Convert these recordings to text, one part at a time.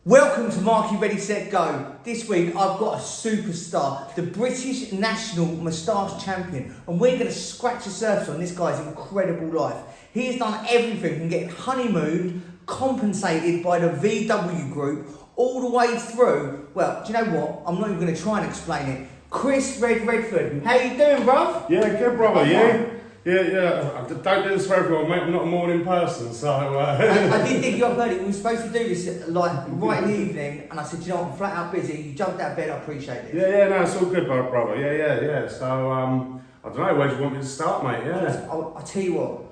Welcome to Marky Ready Set Go. This week I've got a superstar, the British National Moustache Champion, and we're going to scratch the surface on this guy's incredible life. He has done everything from getting honeymooned, compensated by the VW Group, all the way through. Well, do you know what? I'm not even going to try and explain it. Chris Redford, how you doing, bruv? Yeah, good, brother. Yeah. I don't do this for everyone, mate. I'm not a morning person, so. I did dig you up early. We were supposed to do this like right in the evening, and I said, you know, I'm flat out busy. You jumped out of bed. I appreciate it. Yeah. No, it's all good, brother. Yeah. So, I don't know. Where do you want me to start, mate? Yeah. I'll tell you what.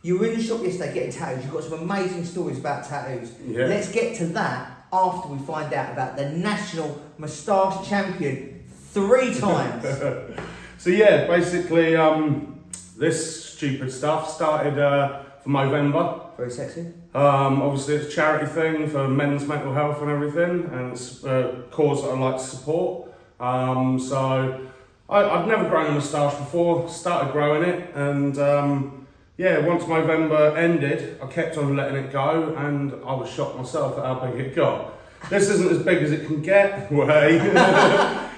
You were in the shop yesterday getting tattoos. You've got some amazing stories about tattoos. Yeah. Let's get to that after we find out about the National Moustache Champion 3 times. So yeah, basically, this stupid stuff started from November. Very sexy. Obviously, it's a charity thing for men's mental health and everything, and it's a cause that I like to support. So I'd never grown a moustache before, started growing it, and once November ended, I kept on letting it go, and I was shocked myself at how big it got. This isn't as big as it can get, way.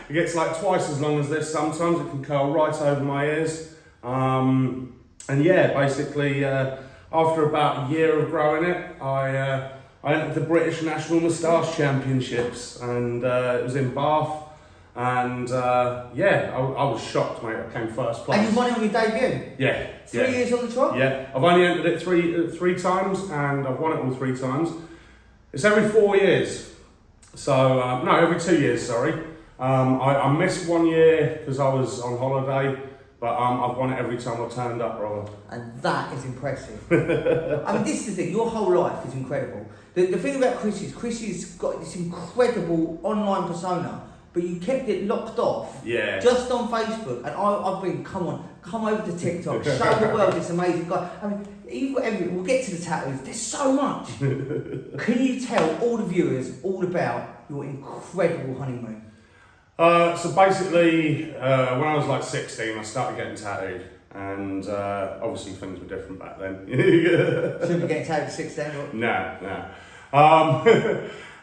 It gets like twice as long as this sometimes. It can curl right over my ears. Basically, after about a year of growing it, I entered the British National Moustache Championships, and it was in Bath, and I was shocked, mate. I came first place. And you won it on your debut? Yeah. 3 years on the trot? Yeah, I've only entered it three times, and I've won it all 3 times. It's every 4 years. So, every 2 years, sorry. I missed 1 year because I was on holiday, but I've won it every time I turned up, brother. And that is impressive. I mean, this is the thing, your whole life is incredible. The thing about Chris has got this incredible online persona, but you kept it locked off just on Facebook. And I've been, come over to TikTok, show the world this amazing guy. I mean, you've got everything. We'll get to the tattoos. There's so much. Can you tell all the viewers all about your incredible honeymoon? So basically, when I was like 16, I started getting tattooed, and obviously things were different back then. Shouldn't be getting tattooed at 16, or? No.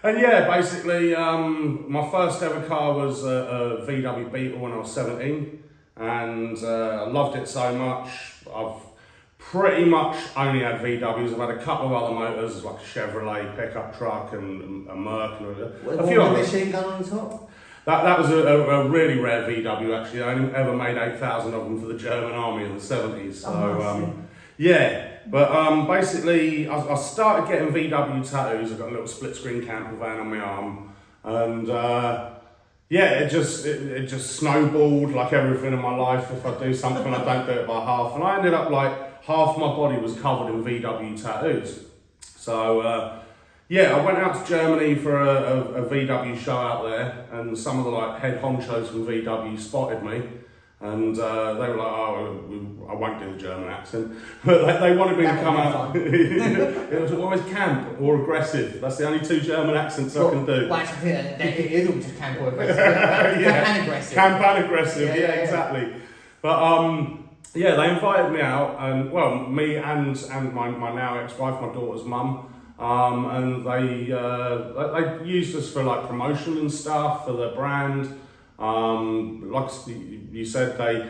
And basically, my first ever car was a VW Beetle when I was 17, and I loved it so much. I've pretty much only had VWs. I've had a couple of other motors, like a Chevrolet pickup truck and a Merc and a few others. Machine gun on the top? That was a really rare VW, actually. I only ever made 8,000 of them for the German army in the 70s. So, basically, I started getting VW tattoos. I got a little split screen camper van on my arm, and it just snowballed like everything in my life. If I do something, I don't do it by half, and I ended up like half my body was covered in VW tattoos. So I went out to Germany for a VW show out there, and some of the like head honchos from VW spotted me. And they were like, I won't do the German accent, but they wanted me to come out. It was always camp or aggressive. That's the only 2 German accents I can do. Well, it is all just camp or aggressive. Camp and aggressive. Camp and aggressive, exactly. But they invited me out, and me and my now ex-wife, my daughter's mum, and they used us for like promotion and stuff for the brand. Like you said, they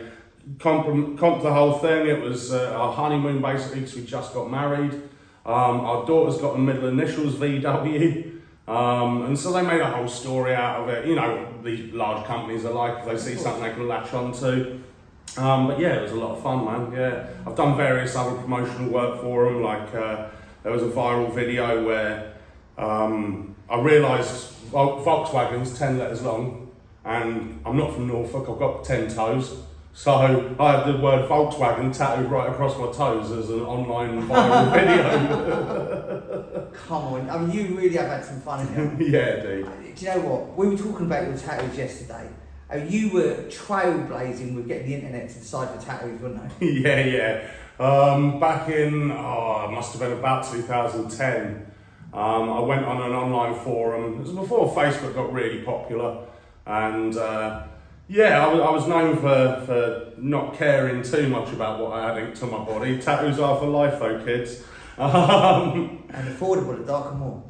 comped the whole thing. It was our honeymoon basically because we just got married. Our daughter's got the middle initials VW, and so they made a whole story out of it. You know, these large companies are like, if they see something they can latch onto. It was a lot of fun, man. Yeah, I've done various other promotional work for them. Like there was a viral video where I realised Volkswagen's 10 letters long. And I'm not from Norfolk, I've got 10 toes. So I had the word Volkswagen tattooed right across my toes as an online viral video. Come on, I mean, you really have had some fun in here. Yeah, dude. Do you know what? We were talking about your tattoos yesterday. You were trailblazing with getting the internet to decide for tattoos, weren't you? Yeah. Back in, it must have been about 2010. I went on an online forum. It was before Facebook got really popular. And I was known for not caring too much about what I had inked on my body. Tattoos are for life though, kids. And affordable at Dark and Moor.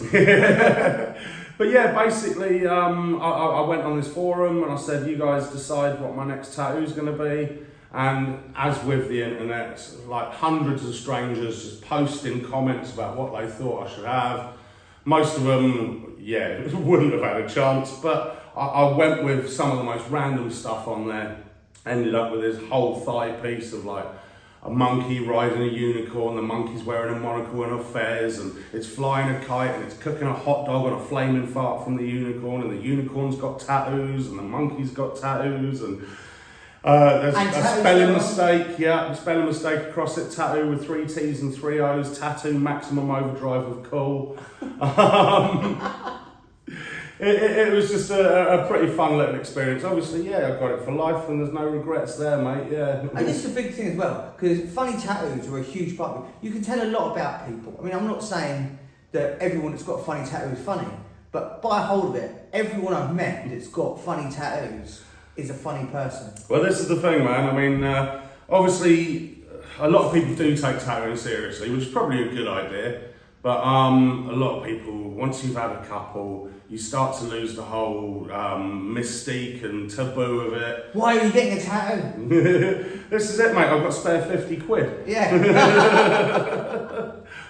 But yeah, basically, I went on this forum and I said, you guys decide what my next tattoo is going to be. And as with the internet, like hundreds of strangers just posting comments about what they thought I should have. Most of them, yeah, wouldn't have had a chance, but I went with some of the most random stuff on there. Ended up with this whole thigh piece of like a monkey riding a unicorn, the monkey's wearing a monocle and a fez, and it's flying a kite, and it's cooking a hot dog on a flaming fart from the unicorn, and the unicorn's got tattoos, and the monkey's got tattoos, and there's a spelling mistake, a spelling mistake across it, tattoo with 3 T's and 3 O's, tattoo maximum overdrive of cool. It was just a pretty fun little experience. Obviously, yeah, I got it for life and there's no regrets there, mate, yeah. And this is a big thing as well, because funny tattoos are a huge part of it. You can tell a lot about people. I mean, I'm not saying that everyone that's got a funny tattoo is funny, but by hold of it, everyone I've met that's got funny tattoos is a funny person. Well, this is the thing, man. I mean, obviously, a lot of people do take tattooing seriously, which is probably a good idea. But a lot of people, once you've had a couple, you start to lose the whole mystique and taboo of it. Why are you getting a tattoo? This is it, mate. I've got spare 50 quid. Yeah.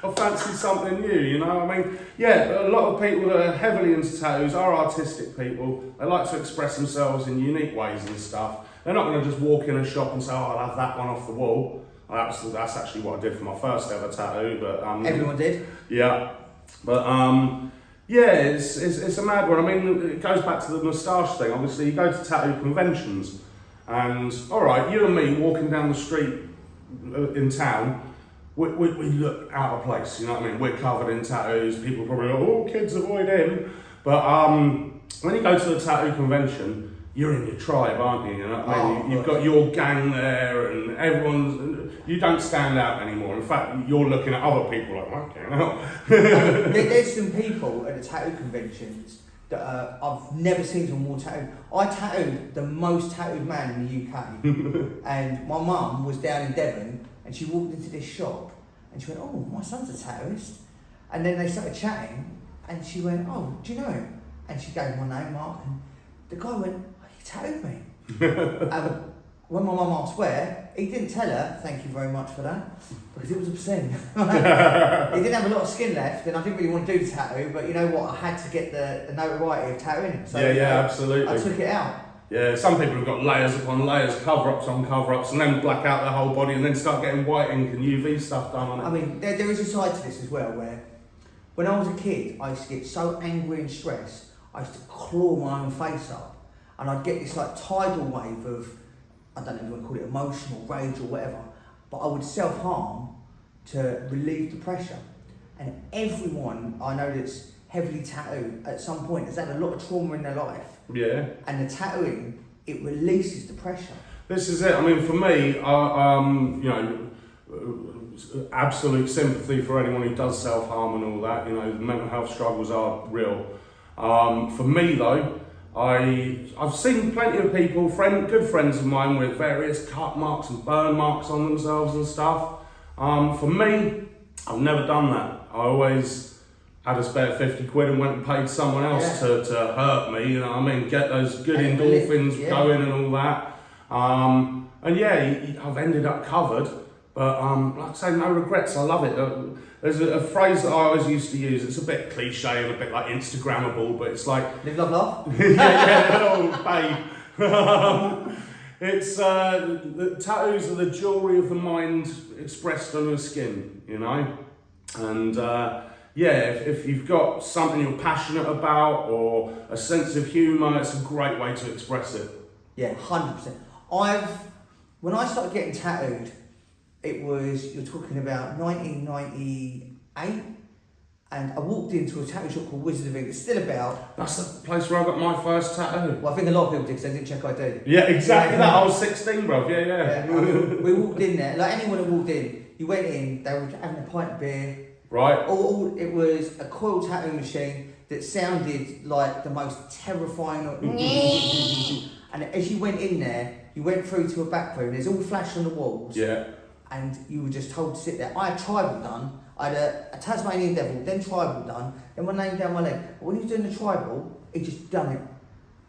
I fancy something new, you know? I mean, yeah, a lot of people that are heavily into tattoos are artistic people. They like to express themselves in unique ways and stuff. They're not going to just walk in a shop and say, oh, I'll have that one off the wall. That's actually what I did for my first ever tattoo. But everyone did. Yeah, but yeah, it's a mad one. I mean, it goes back to the moustache thing. Obviously, you go to tattoo conventions, and all right, you and me walking down the street in town, we look out of place. You know what I mean? We're covered in tattoos. People probably go, oh, kids, avoid him. But when you go to a tattoo convention, you're in your tribe, aren't you? You know what I mean? You've got your gang there, and you don't stand out anymore. In fact, you're looking at other people like, okay, no. There's some people at the tattoo conventions that I've never seen someone more tattooed. I tattooed the most tattooed man in the UK, and my mum was down in Devon, and she walked into this shop, and she went, oh, my son's a tattooist. And then they started chatting, and she went, oh, do you know him? And she gave my name, Mark, and the guy went, tattooed me. When my mum asked where, he didn't tell her, thank you very much for that, because it was obscene. He didn't have a lot of skin left, and I didn't really want to do the tattoo, but you know what, I had to get the notoriety of tattooing him. So absolutely. I took it out. Yeah, some people have got layers upon layers, cover-ups on cover-ups, and then black out their whole body, and then start getting white ink and UV stuff done on it. I mean, there is a side to this as well, where when I was a kid, I used to get so angry and stressed, I used to claw my own face up. And I'd get this like tidal wave of, I don't know if you want to call it emotional rage or whatever, but I would self-harm to relieve the pressure. And everyone I know that's heavily tattooed at some point has had a lot of trauma in their life. Yeah. And the tattooing, it releases the pressure. This is it. I mean, for me, you know, absolute sympathy for anyone who does self-harm and all that. You know, mental health struggles are real. For me though, I've seen plenty of people, good friends of mine, with various cut marks and burn marks on themselves and stuff. For me, I've never done that. I always had a spare 50 quid and went and paid someone else to hurt me, you know what I mean, get those good endorphins going and all that. And yeah, I've ended up covered, but like I say, no regrets, I love it. There's a phrase that I always used to use, it's a bit cliche and a bit like Instagrammable, but it's like... Live, love, laugh? Oh, babe. It's, the tattoos are the jewellery of the mind expressed on your skin, you know? And if you've got something you're passionate about or a sense of humour, it's a great way to express it. Yeah, 100%. When I started getting tattooed, it was, you're talking about 1998, and I walked into a tattoo shop called Wizard of Ink. It's still about. That's the place where I got my first tattoo. Well, I think a lot of people did because they didn't check ID. Yeah, exactly that. I was 16, bro. Yeah. We walked in there, like anyone who walked in, you went in, they were having a pint of beer. Right. It was a coil tattoo machine that sounded like the most terrifying. And as you went in there, you went through to a back room, there's all flash on the walls. Yeah. And you were just told to sit there. I had tribal done. I had a Tasmanian devil, then tribal done, then my name down my leg. But when he was doing the tribal, he just done it.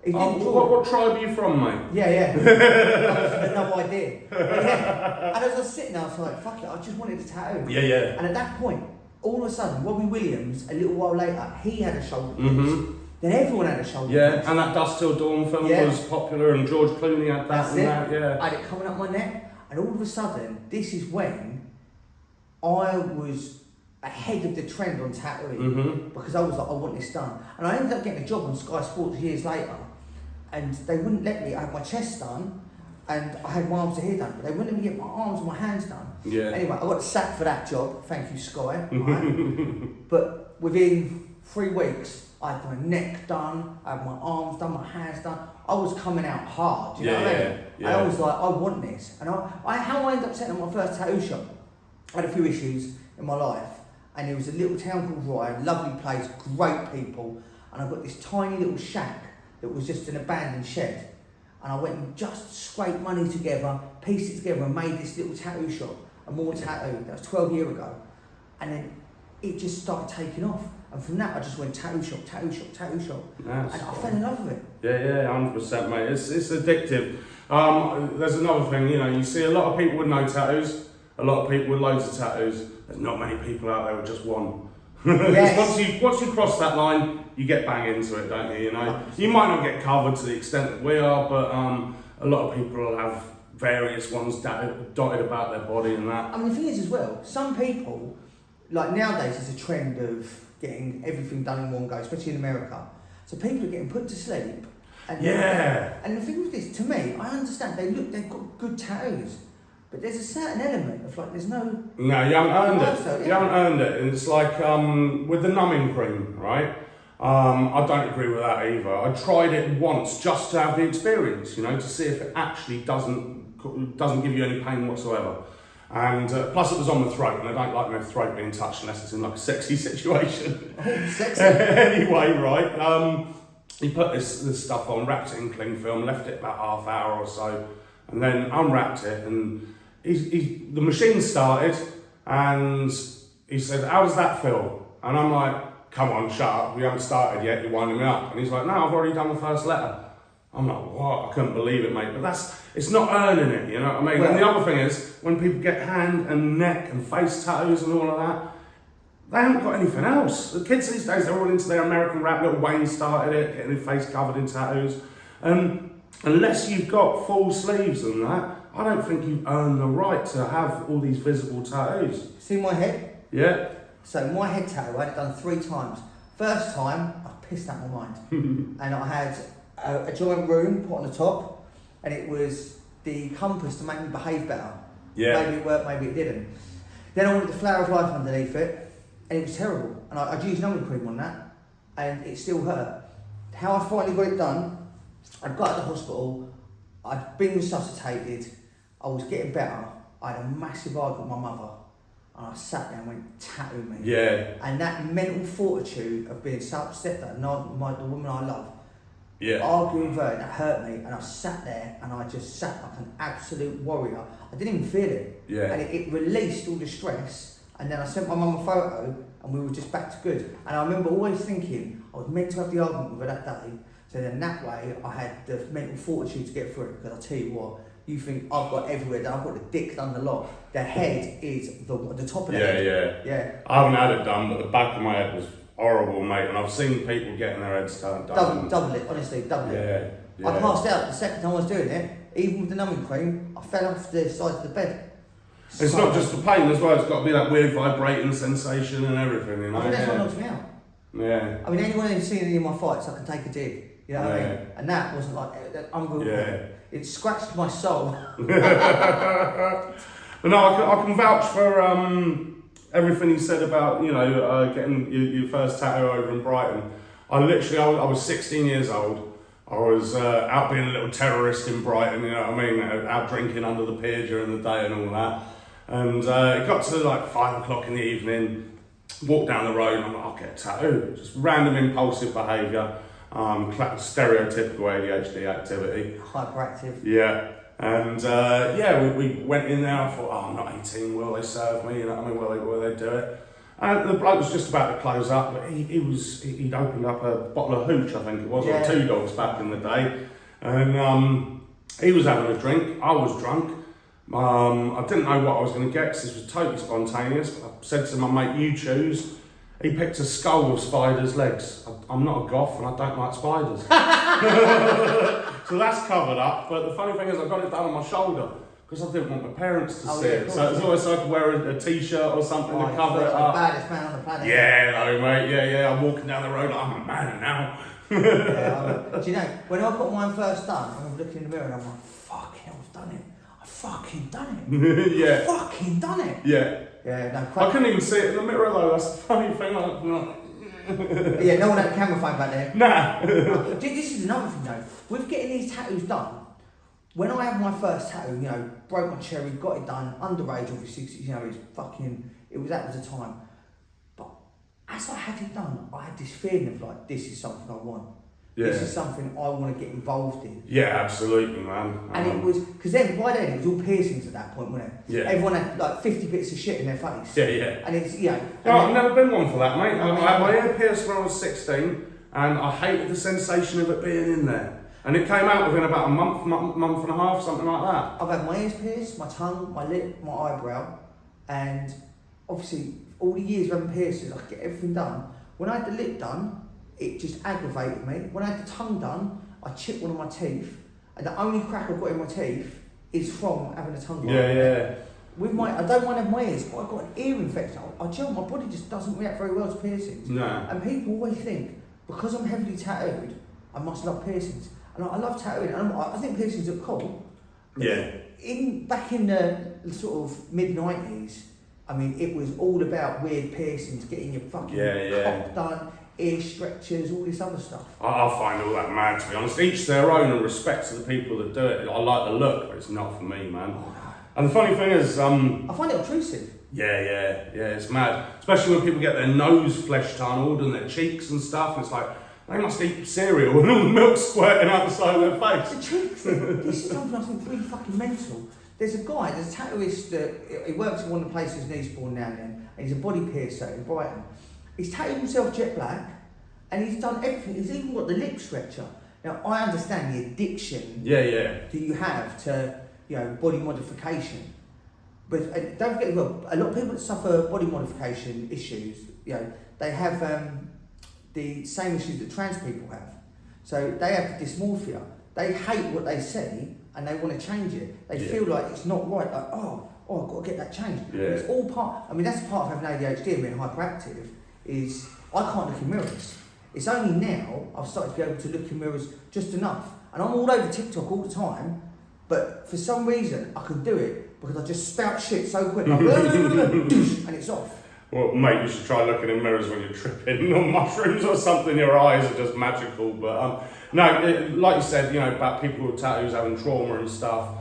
He didn't what tribe are you from, mate? Yeah. I had no idea. And as I was sitting there, I was like, fuck it, I just wanted a tattoo. Yeah. And at that point, all of a sudden, Robbie Williams, a little while later, he had a shoulder piece. Then everyone had a shoulder piece. And that Dusk Till Dawn film was popular, and George Clooney had that. I had it coming up my neck, and all of a sudden, this is when I was ahead of the trend on tattooing, because I was like, I want this done. And I ended up getting a job on Sky Sports years later, and they wouldn't let me. I had my chest done, and I had my arms to here done, but they wouldn't let me get my arms and my hands done. Anyway, I got sacked for that job. Thank you, Sky. Right? But within 3 weeks, I had my neck done, I had my arms done, my hands done. I was coming out hard. Do you know what I mean? I was like, I want this. And how I ended up setting up my first tattoo shop. I had a few issues in my life, and it was a little town called Ryan, lovely place, great people, and I got this tiny little shack that was just an abandoned shed, and I went and just scraped money together, pieced it together, and made this little tattoo shop, a more tattoo. That was 12 years ago, and then it just started taking off, and from that I just went tattoo shop, and I fell in love with it. Yeah, 100%, mate. It's addictive. There's another thing, you see a lot of people with no tattoos, a lot of people with loads of tattoos. There's not many people out there with just one. Yes. once you cross that line, you get bang into it, don't you? You might not get covered to the extent that we are, but a lot of people will have various ones dotted about their body and that. I mean, the thing is as well, some people, like nowadays, there's a trend of getting everything done in one go, especially in America. So people are getting put to sleep. And and the thing with this, to me, I understand they've got good tattoos. But there's a certain element of like, there's no... No, you haven't earned it. You haven't earned it. And it's like with the numbing cream, right? I don't agree with that either. I tried it once just to have the experience, to see if it actually doesn't give you any pain whatsoever. And plus it was on the throat, and I don't like my throat being touched unless it's in like a sexy situation. Oh, sexy. Anyway, right, he put this stuff on, wrapped it in cling film, left it about half hour or so, and then unwrapped it, and the machine started, and he said, "How does that feel?" And I'm like, "Come on, shut up, we haven't started yet, you're winding me up." And he's like, "No, I've already done the first letter." I'm like, "What?" I couldn't believe it, mate. But it's not earning it, you know what I mean? Well, and the other thing is, when people get hand and neck and face tattoos and all of that, they haven't got anything else. The kids these days, they're all into their American rap. Little Wayne started it, getting his face covered in tattoos. Unless you've got full sleeves and that, I don't think you've earned the right to have all these visible tattoos. See my head? Yeah. So my head tattoo, I had it done 3 times. First time, I pissed out my mind. And I had a joint room put on the top, and it was the compass to make me behave better. Yeah. Maybe it worked, maybe it didn't. Then I wanted the flower of life underneath it, and it was terrible. And I'd used numbing cream on that, and it still hurt. How I finally got it done, I'd got out of the hospital, I'd been resuscitated, I was getting better, I had a massive argument with my mother, and I sat there and went, "Tattoo me." Yeah. And that mental fortitude of being so upset that the woman I love, arguing with her, that hurt me, and I sat there and I just sat like an absolute warrior. I didn't even feel it. Yeah. And it released all the stress, and then I sent my mum a photo, and we were just back to good. And I remember always thinking, I was meant to have the argument with her that day, so then that way I had the mental fortitude to get through it, because I tell you what, you think I've got everywhere done, I've got the dick done the lot. The head is the top of the head. Yeah. I haven't had it done, but the back of my head was horrible, mate, and I've seen people getting their heads done. Double it, honestly, double it. Yeah. I passed out the second time I was doing it, even with the numbing cream, I fell off the side of the bed. It's not just the pain as well, it's got to be that weird vibrating sensation and everything, you know. I think that's what knocks me out. Yeah. I mean, anyone who's seen any of my fights, I can take a dig. You know what I mean? And that wasn't like that unreal. Yeah. It scratched my soul. But no, I can vouch for everything he said about, getting your first tattoo over in Brighton. I was 16 years old. I was out being a little terrorist in Brighton, you know what I mean? Out drinking under the pier during the day and all that. And it got to like 5 o'clock in the evening, walked down the road, and I'm like, I'll get a tattoo. Just random impulsive behaviour, stereotypical ADHD activity. Hyperactive. Yeah. And we went in there, I thought, I'm not 18, will they serve me? You know what I mean? Will they do it? And the bloke was just about to close up, but he'd opened up a bottle of hooch, I think it was, or Two Dogs back in the day. And he was having a drink, I was drunk. I didn't know what I was going to get because this was totally spontaneous. I said to my mate, you choose. He picked a skull with spiders' legs. I'm not a goth and I don't like spiders. So that's covered up, but the funny thing is I got it done on my shoulder because I didn't want my parents to see it. So it's always so I could wear a t-shirt or something to cover it up. Baddest man on the planet. Yeah, no mate, yeah. I'm walking down the road like I'm a man now. Do you know, when I got mine first done, I was looking in the mirror and I'm like, fucking hell, I've done it. I fucking done it. Yeah. I fucking done it. Yeah. Yeah, no, I couldn't even see it in the mirror though, that's the funny thing. Yeah, no one had a camera phone back there. Nah. This is another thing though. With getting these tattoos done, when I had my first tattoo, you know, broke my cherry, got it done, underage obviously, you know, that was the time. But as I had it done, I had this feeling of like, this is something I want. Yeah. This is something I want to get involved in. Yeah, absolutely, man. And it was, because by then it was all piercings at that point, wasn't it? Yeah. Everyone had like 50 bits of shit in their face. Yeah. And it's, you know. I've never been one for that, mate. I had my ear pierced when I was 16, and I hated the sensation of it being in there. And it came out within about a month and a half, something like that. I've had my ears pierced, my tongue, my lip, my eyebrow, and obviously all the years of having piercings, I could get everything done. When I had the lip done, it just aggravated me. When I had the tongue done, I chipped one of my teeth, and the only crack I've got in my teeth is from having a tongue. Yeah. With I don't want to have my ears, but I've got an ear infection. My body just doesn't react very well to piercings. No. And people always think, because I'm heavily tattooed, I must love piercings. And I love tattooing, and I think piercings are cool. Yeah. Back in the sort of mid-90s, I mean, it was all about weird piercings, getting your fucking cock done, ear stretchers, all this other stuff. I find all that mad, to be honest. Each their own, and respect to the people that do it. I like the look, but it's not for me, man. Oh, no. And the funny thing is, I find it obtrusive. Yeah, it's mad. Especially when people get their nose flesh tunneled and their cheeks and stuff, and it's like, they must eat cereal and all the milk squirting out the side of their face. The cheeks thing, this is something I think really fucking mental. There's a tattooist that he works in one of the places in Eastbourne now and then, and he's a body piercer in Brighton. He's tattooed himself jet black, and he's done everything. He's even got the lip stretcher. Now, I understand the addiction that you have to, you know, body modification. But don't forget, well, a lot of people that suffer body modification issues, you know, they have the same issues that trans people have. So they have the dysmorphia. They hate what they see and they want to change it. They feel like it's not right. Like, oh, I've got to get that changed. Yeah. It's all part. I mean, that's part of having ADHD and being hyperactive. Is I can't look in mirrors. It's only now I've started to be able to look in mirrors just enough. And I'm all over TikTok all the time, but for some reason I can do it because I just spout shit so quick, like, and it's off. Well, mate, you should try looking in mirrors when you're tripping on mushrooms or something. Your eyes are just magical. But no, like you said, you know, about people with tattoos having trauma and stuff.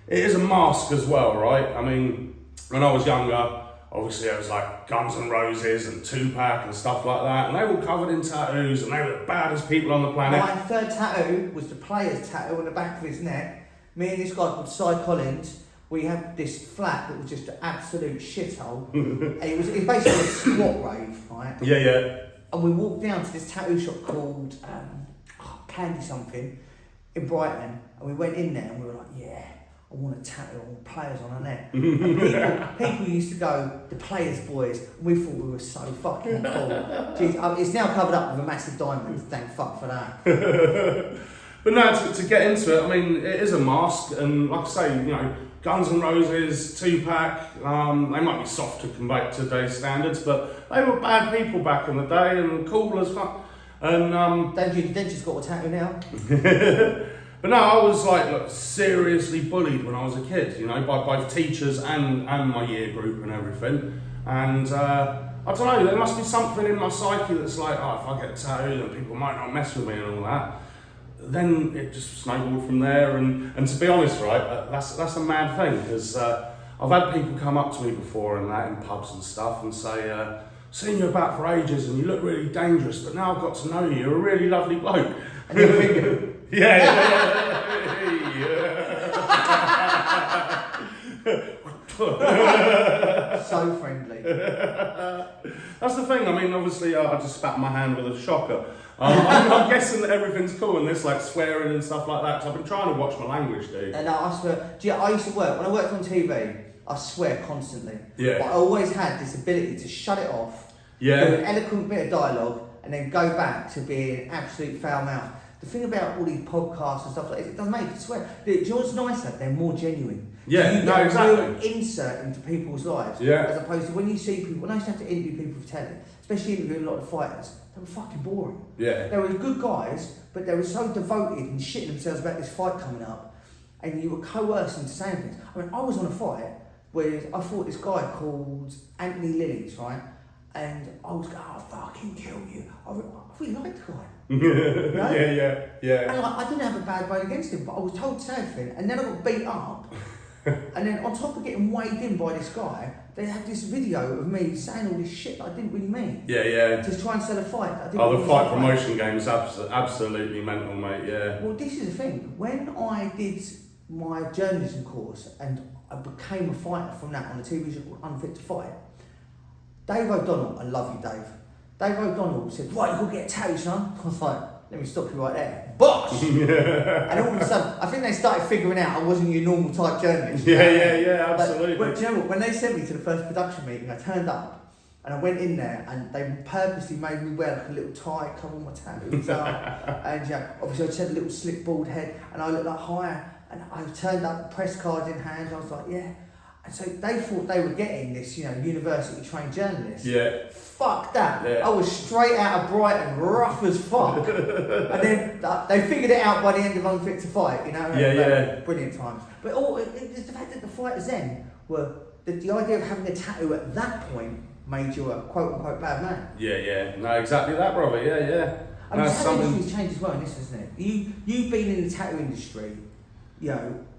It is a mask as well, right? I mean, when I was younger, obviously it was like Guns N' Roses and Tupac and stuff like that, and they were covered in tattoos, and they were the baddest people on the planet. My third tattoo was the player's tattoo on the back of his neck. Me and this guy called Cy Collins, we had this flat that was just an absolute shithole. And it was basically a squat rave, right? Yeah. And we walked down to this tattoo shop called Candy something in Brighton, and we went in there and we were like, yeah, I want a tattoo on players on our neck. And people used to go, the players boys, and we thought we were so fucking cool. Jeez, it's now covered up with a massive diamond, thank fuck for that. But no, to get into it, I mean, it is a mask, and like I say, you know, Guns N' Roses, Tupac, they might be soft to convey today's standards, but they were bad people back in the day and cool as fuck. And Dentist got a tattoo now. But no, I was like seriously bullied when I was a kid, you know, by both teachers and my year group and everything. And I don't know, there must be something in my psyche that's like, oh, if I get a tattoo, then people might not mess with me and all that. Then it just snowballed from there, and to be honest, right, that's a mad thing, because I've had people come up to me before and that in pubs and stuff and say, seen you about for ages and you look really dangerous, but now I've got to know you, you're a really lovely bloke. And you're thinking, yeah. So friendly. That's the thing. I mean, obviously, I just spat my hand with a shocker. I'm guessing that everything's cool and this like swearing and stuff like that. So I've been trying to watch my language, dude. And I swear, I used to work when I worked on TV. I swear constantly. Yeah. But I always had this ability to shut it off. Yeah. Do an eloquent bit of dialogue and then go back to being absolute foul mouth. The thing about all these podcasts and stuff like this, it doesn't make you swear. Do you know what's nicer? They're more genuine. Yeah, you get no, a exactly. real insert into people's lives. Yeah. As opposed to when you see people, when I used to have to interview people for telly, especially interviewing a lot of fighters, they were fucking boring. Yeah. They were good guys, but they were so devoted and shitting themselves about this fight coming up, and you were coercing to saying things. I mean, I was on a fight where I fought this guy called Anthony Lillies, right? And I was going, I'll fucking kill you. I really liked the guy. You know? Yeah. And like, I didn't have a bad bone against him, but I was told to say everything, and then I got beat up. And then on top of getting weighed in by this guy, they had this video of me saying all this shit that I didn't really mean. Yeah. To try and sell a fight. That I didn't Oh, the really fight sell promotion game is absolutely mental, mate. Yeah. Well, this is the thing. When I did my journalism course and I became a fighter from that on a TV show called Unfit to Fight, Dave O'Donnell, I love you, Dave. Dave O'Donnell said, right, you've got to get a tattoo, son. I was like, let me stop you right there. Bosh! And all of a sudden, I think they started figuring out I wasn't your normal type journalist. Yeah, absolutely. But do you know what? When they sent me to the first production meeting, I turned up and I went in there and they purposely made me wear like a little tie, cover all my tattoos up. And obviously I just had a little slick bald head and I looked like higher. And I turned up, press cards in hand. I was like, yeah. And so they thought they were getting this, university trained journalist. Yeah. Fuck that. Yeah. I was straight out of Brighton, rough as fuck. And then they figured it out by the end of Unfit to Fight, Yeah. Brilliant times. But it's the fact that the fighters then were, the idea of having a tattoo at that point made you a quote unquote bad man. Yeah. No, exactly that, brother. Yeah. I mean, the tattoo industry's changed as well in this, hasn't it? You've been in the tattoo industry,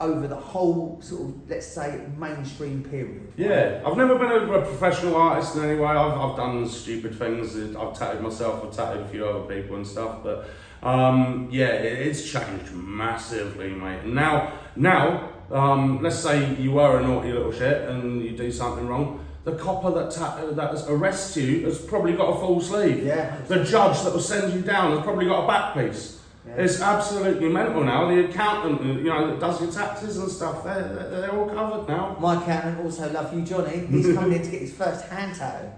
over the whole sort of, let's say, mainstream period. Yeah, I've never been a professional artist in any way. I've done stupid things. I've tattooed myself, I've tattooed a few other people and stuff. But it's changed massively, mate. Now, let's say you were a naughty little shit and you do something wrong. The copper that arrests you has probably got a full sleeve. Yeah. The judge that will send you down has probably got a back piece. Yeah. It's absolutely mental now. The accountant, that does your taxes and stuff, they're all covered now. My accountant also loves you, Johnny. He's coming in to get his first hand tattoo.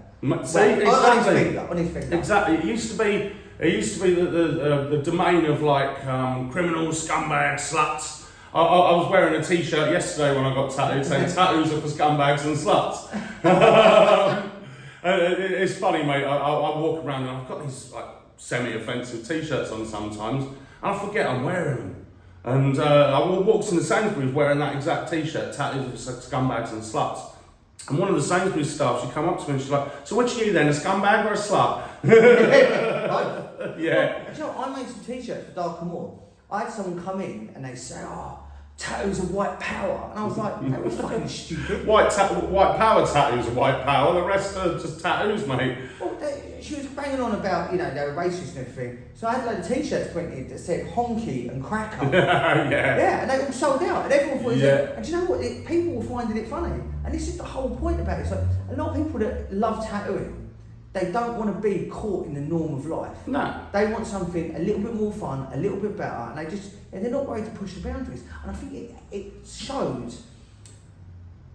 See, exactly. On his finger. Exactly. It used to be the domain of like criminals, scumbags, sluts. I was wearing a T-shirt yesterday when I got tattooed saying tattoos are for scumbags and sluts. It's funny, mate. I walk around and I've got these like semi-offensive T-shirts on sometimes, and I forget I'm wearing them. And I walked in the Sainsbury's wearing that exact T-shirt, tattoos of scumbags and sluts. And one of the Sainsbury's staff, she come up to me and she's like, "So which are you then, a scumbag or a slut?" Yeah. Well, I made some T-shirts for Dark and Moor. I had someone come in and they say, tattoos of white power. And I was like, that was fucking stupid. White power tattoos are white power, the rest are just tattoos, mate. Well, she was banging on about, they were racist and everything. So I had a load of T-shirts printed that said honky and cracker. Yeah, and they all sold out. And everyone thought it was and do you know what? People were finding it funny. And this is the whole point about it. It's like, a lot of people that love tattooing, they don't want to be caught in the norm of life. No. They want something a little bit more they're a little bit better, and they're not worried to push the boundaries. And I think it shows.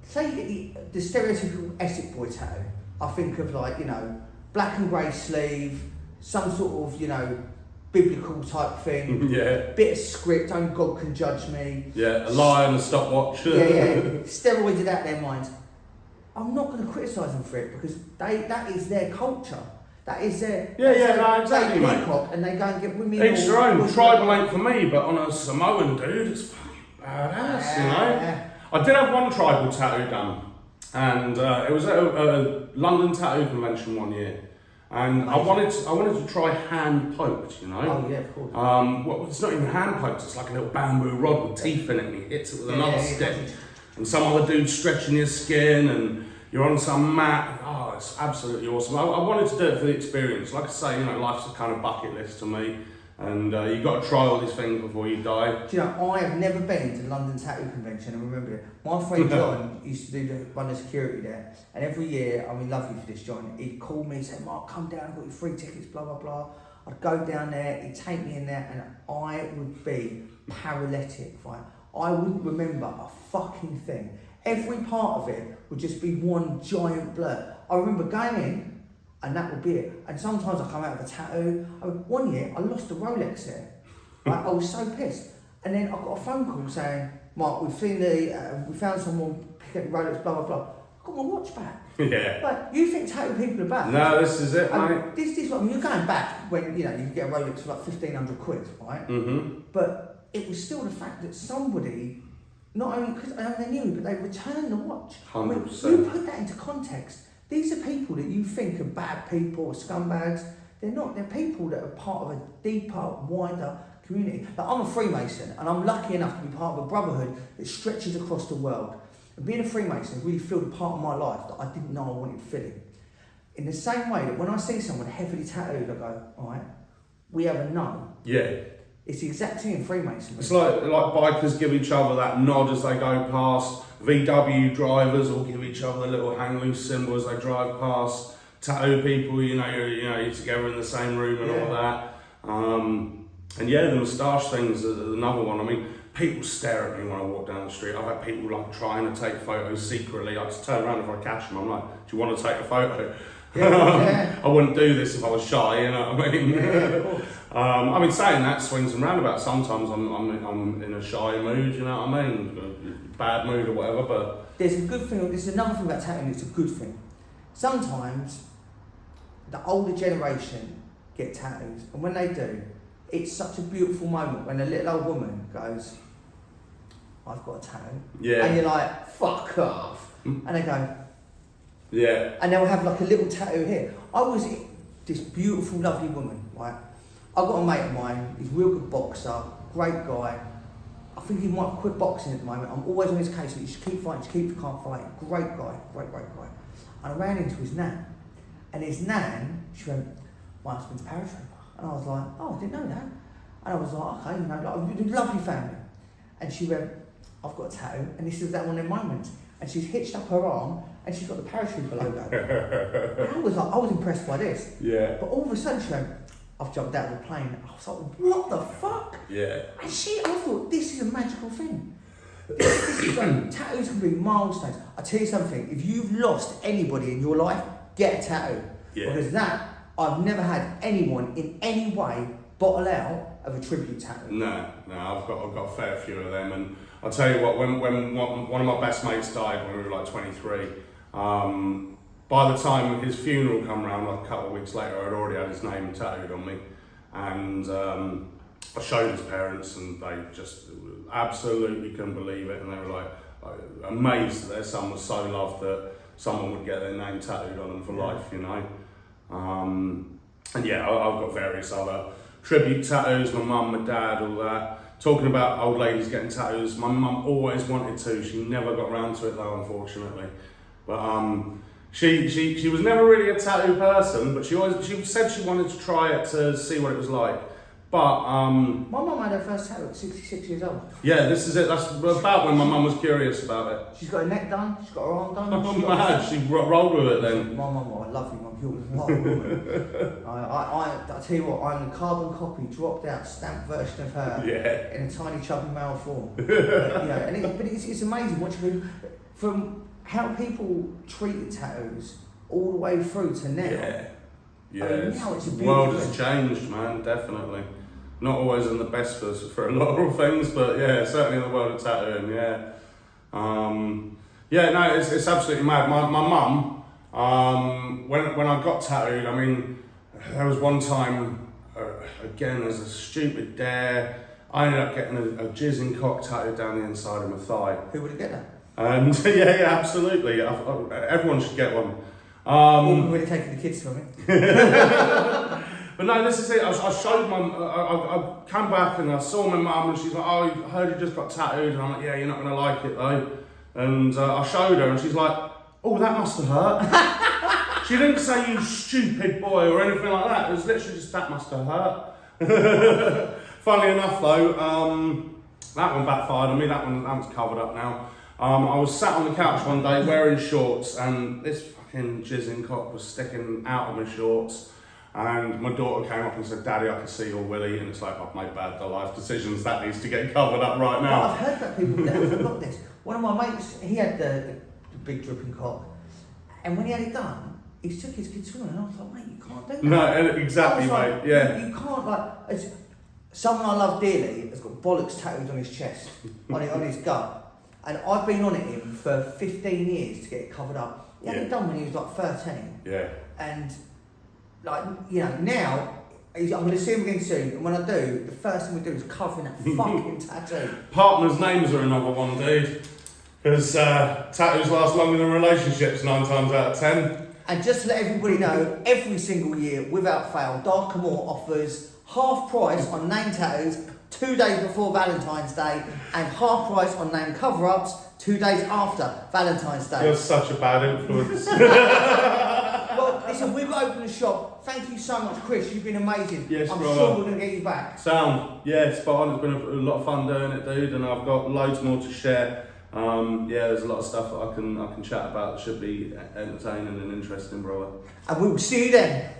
Say you get the stereotypical Essex boy tattoo. I think of black and grey sleeve, some sort of biblical type thing. Yeah. Bit of script. Only God can judge me. Yeah. A lie and a stopwatch. Yeah. Steroids out their minds. I'm not going to criticise them for it because that is their culture. That is their... no, exactly, mate. And they go and get women... Each their own. Tribal ain't for me, but on a Samoan dude, it's fucking badass, Yeah. I did have one tribal tattoo done, and it was at a London tattoo convention one year. And amazing. I wanted to try hand poked, Oh yeah, of course. Well, it's not even hand poked, it's like a little bamboo rod with teeth in it, and he hits it with another stick. And some other dude stretching your skin, and you're on some mat. Oh, it's absolutely awesome. I wanted to do it for the experience. Like I say, life's a kind of bucket list to me. And you got to try all these things before you die. Do you know, I have never been to the London Tattoo Convention, and remember it. My friend John used to run the security there, and every year, I mean, love you for this, John, he'd call me and say, Mark, come down, I've got your free tickets, blah, blah, blah. I'd go down there, he'd take me in there, and I would be paralytic, right? I wouldn't remember a fucking thing. Every part of it would just be one giant blur. I remember going in, and that would be it. And sometimes I come out with a tattoo. One year, I lost a Rolex there. Right? I was so pissed. And then I got a phone call saying, Mark, we found someone picking the Rolex, blah, blah, blah. I got my watch back. Yeah. Like, you think tattoo people are bad? No, this is it, mate. This I mean, you're going back when, you know, you can get a Rolex for like 1,500 quid, right? Mm-hmm. But it was still the fact that somebody, not only because they knew, but they returned the watch. 100%. I mean, you put that into context. These are people that you think are bad people or scumbags. They're not. They're people that are part of a deeper, wider community. Like, I'm a Freemason, and I'm lucky enough to be part of a brotherhood that stretches across the world. And being a Freemason has really filled a part of my life that I didn't know I wanted filling. In the same way that when I see someone heavily tattooed, I go, all right, we have a no. Yeah. It's the exact thing in Freemasonry. It's like bikers give each other that nod as they go past. VW drivers will give each other the little hang loose symbol as they drive past. Tattoo people, you're together in the same room and all that. And yeah, the moustache thing's another one. I mean, people stare at me when I walk down the street. I've had people like trying to take photos secretly. I just turn around if I catch them. I'm like, do you want to take a photo? Yeah. I wouldn't do this if I was shy, you know what I mean? Yeah, I mean, saying that, swings and roundabouts. Sometimes I'm in a shy mood, you know what I mean? Bad mood or whatever, but... There's a good thing, there's another thing about tattooing, it's a good thing. Sometimes, the older generation get tattoos, and when they do, it's such a beautiful moment when a little old woman goes, I've got a tattoo. Yeah. And you're like, fuck off. And they go, yeah. And they'll have like a little tattoo here. I was this beautiful, lovely woman, right? I've got a mate of mine, he's a real good boxer, great guy. I think he might quit boxing at the moment. I'm always on his case, but you should keep fighting, can't fight. Great guy, great guy. And I ran into his nan. And his nan, she went, my husband's a paratrooper. And I was like, oh, I didn't know that. And I was like, okay, like, lovely family. And she went, I've got a tattoo. And this is that one of them moments. And she's hitched up her arm, and she's got the paratrooper logo. And I was impressed by this. Yeah. But all of a sudden she went, I've jumped out of the plane. I was like, what the fuck? Yeah. And I thought, this is a magical thing. This is like, tattoos can be milestones. I tell you something, if you've lost anybody in your life, get a tattoo. Yeah. Because I've never had anyone in any way bottle out of a tribute tattoo. No, I've got a fair few of them, and I'll tell you what, when one of my best mates died when we were like 23, by the time his funeral come around, like a couple of weeks later, I'd already had his name tattooed on me, and I showed his parents, and they just absolutely couldn't believe it, and they were like amazed that their son was so loved that someone would get their name tattooed on them for life, you know. And yeah, I've got various other tribute tattoos, my mum, my dad, all that. Talking about old ladies getting tattoos, my mum always wanted to, she never got around to it though, unfortunately. But she was never really a tattoo person, but she said she wanted to try it to see what it was like. But my mum had her first tattoo at 66 years old. Yeah, this is it. That's about when my mum was curious about it. She's got her neck done. She's got her arm done. Oh man, she rolled with it then. My mum, I love you, mum. You're a lovely woman. I tell you what, I'm the carbon copy, dropped out, stamped version of her in a tiny chubby male form. But it's amazing watching from how people treated tattoos all the way through to now. Yeah, I mean, now it's a the world has changed, man, definitely. Not always in the best for a lot of things, but yeah, certainly in the world of tattooing, yeah. It's absolutely mad. My mum, when I got tattooed, I mean, there was one time, again, as a stupid dare, I ended up getting a jizzing cock tattooed down the inside of my thigh. Who would have get that? And yeah, absolutely. Everyone should get one. We're really taking the kids from it. But no, this is it. I showed I came back and I saw my mum and she's like, oh, I heard you just got tattooed. And I'm like, yeah, you're not going to like it though. And I showed her and she's like, oh, that must have hurt. She didn't say, you stupid boy or anything like that. It was literally just, that must have hurt. Funnily enough though, that one backfired on me, that one's covered up now. I was sat on the couch one day wearing shorts and this fucking jizzing cock was sticking out of my shorts. And my daughter came up and said, "Daddy, I can see your willy," and it's like, I've made bad life decisions, that needs to get covered up right now. Well, I've heard about people that have got this. One of my mates, he had the big dripping cock, and when he had it done, he took his kids swimming, and I was like, "Mate, you can't do that." No, exactly, like, mate, yeah. You can't, like, someone I love dearly has got bollocks tattooed on his chest, on his gut, and I've been on it him for 15 years to get it covered up. He had it done when he was like 13. Yeah. And, like, you know, now, I'm going to see him again soon, and when I do, the first thing we do is covering that fucking tattoo. Partners' names are another one, dude. Because tattoos last longer than relationships 9 times out of 10. And just to let everybody know, every single year, without fail, Dark Moor offers half price on name tattoos 2 days before Valentine's Day, and half price on name cover-ups 2 days after Valentine's Day. You're such a bad influence. Well, listen, we've got to open the shop. Thank you so much, Chris. You've been amazing. Yes, I'm brother. sure we're going to get you back. Sound. Yeah, spot on. It's been a lot of fun doing it, dude, and I've got loads more to share. There's a lot of stuff that I can chat about that should be entertaining and interesting, brother. And we will see you then.